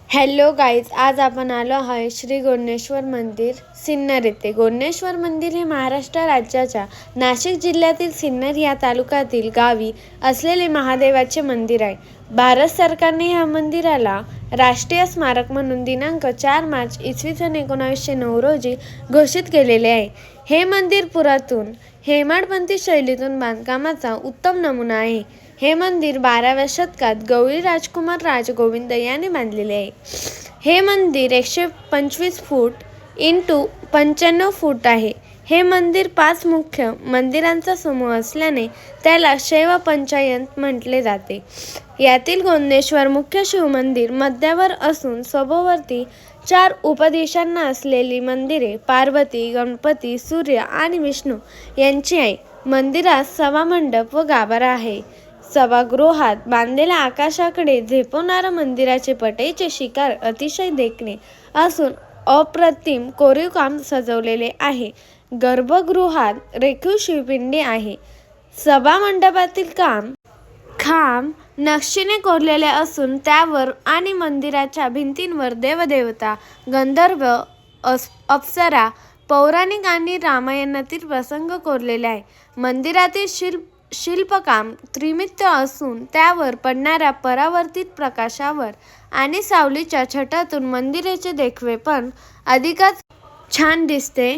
Hello guys, आज आपण आलो आहे श्री गोडणेश्वर मंदिर सिन्नर येथे। गोडणेश्वर मंदिर हे महाराष्ट्र राज्याच्या नाशिक जिल्ह्यातील सिन्नर या तालुक्यातील गावी असलेले महादेवाचे मंदिर आहे। भारत सरकारने या मंदिराला राष्ट्रीय स्मारक म्हणून दिनांक 4 मार्च इसवी सन 1909 रोजी घोषित केलेले आहे। हे मंदिर पुरातन हेमाडपंथी शैलीतून बांधकामाचा उत्तम नमुना आहे। हे मंदिर 12व्या शतकात गवळी राजकुमार राजगोविंद यांनी बांधलेले आहे। हे मंदिर 125 फूट इंटू 95 फूट आहे। हे मंदिर 5 मुख्य मंदिरांचा समूह असल्याने त्याला शैव पंचायत म्हटले जाते। यातील गोडणेश्वर मुख्य शिवमंदिर मध्यावर असून सभोवती 4 उपदिशांना असलेली मंदिरे पार्वती, गणपती, सूर्य आणि विष्णू यांची आहे। मंदिरात सभामंडप व गाभारा आहे। सभागृहात बांधलेल्या आकाशाकडे झेपावणारा मंदिराचे पटाईचे शिखर अतिशय देखणे असून अप्रतिम कोरीव काम सजवलेले आहे। गर्भगृहात रेखीव शिवपिंडी आहे। सभामंडपातील खांब नक्षीने कोरलेले असून त्यावर आणि मंदिराच्या भिंतींवर देवदेवता, गंधर्व, अप्सरा, पौराणिक आणि रामायणातील प्रसंग कोरलेले आहे। मंदिरातील शिल्पकाम त्रिमितीय असून त्यावर पडणाऱ्या परावर्तित प्रकाशावर आणि सावलीच्या छटातून मंदिराचे देखणेपण अधिकच छान दिसते।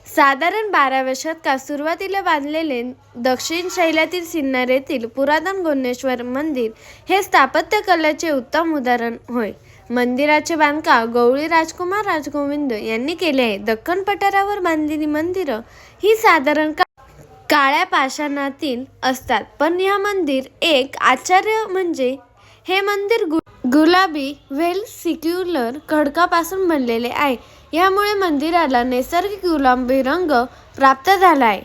साधारण 12व्या शतकात सुरुवातीला बांधलेले दक्षिण शैलीतील सिन्नर येथील पुरातन गोडणेश्वर मंदिर हे स्थापत्यकलेचे उत्तम उदाहरण होय। मंदिराचे बांधकाम गवळी राजकुमार राजगोविंद यांनी केले आहे। दख्खन पठारावर बांधलेली मंदिरं ही साधारण काळ्या पाषाणातील असतात, पण या मंदिर एक आश्चर्य म्हणजे हे मंदिर गुलाबी वेल-सिक्युलर खडकापासून बनलेले आहे। यामुळे मंदिराला नैसर्गिक गुलाबी रंग प्राप्त झाला आहे।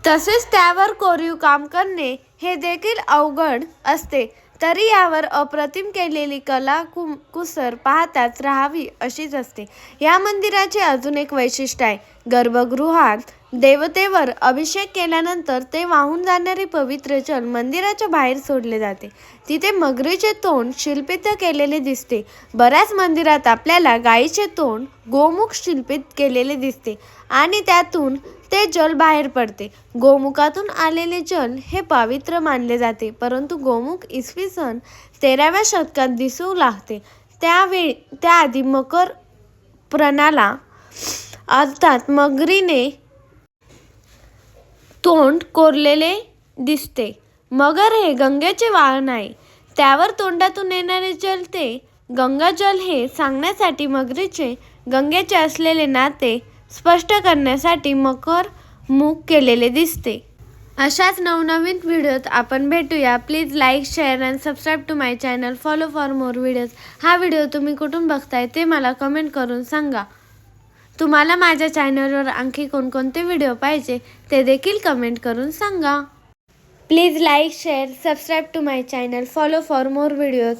तसेच त्यावर कोरीव काम करणे हे देखील अवघड असते, तरी यावर अप्रतिम केलेली कलाकुसर पाहताच राहावी अशीच असते। या मंदिराचे अजून एक वैशिष्ट्य आहे। गर्भगृहात देवतेवर अभिषेक केल्यानंतर ते वाहून जाणारे पवित्र जल मंदिराच्या बाहेर सोडले जाते। तिथे मगरीचे तोंड शिल्पित केलेले दिसते। बऱ्याच मंदिरात आपल्याला गायीचे तोंड गोमुख शिल्पित केलेले दिसते आणि त्यातून ते जल बाहेर पडते। गोमुखातून आलेले जल हे पवित्र मानले जाते, परंतु गोमुख इसवी सन 13व्या शतकात दिसू लागते। त्याआधी मकर प्राण्याला अर्थात मगरीने तोंड कोरलेले दिसते। मगर हे गंगेचे वाहन आहे, त्यावर तोंडातून येणारे जल ते गंगाजल हे सांगण्यासाठी मगरीचे गंगेचे असलेले नाते स्पष्ट करण्यासाठी मकर मुख केलेले दिसते। अशाच नवनवीन व्हिडिओत आपण भेटूया। Please like, share and subscribe to my channel. Follow for more videos. हा व्हिडिओ तुम्ही कुठून बघताय ते मला कमेंट करून सांगा। तुम्हाला माझ्या चॅनलवर आणखी कोणकोणते व्हिडिओ पाहिजे ते देखील कमेंट करून सांगा। Please like, share, subscribe to my channel. Follow for more videos.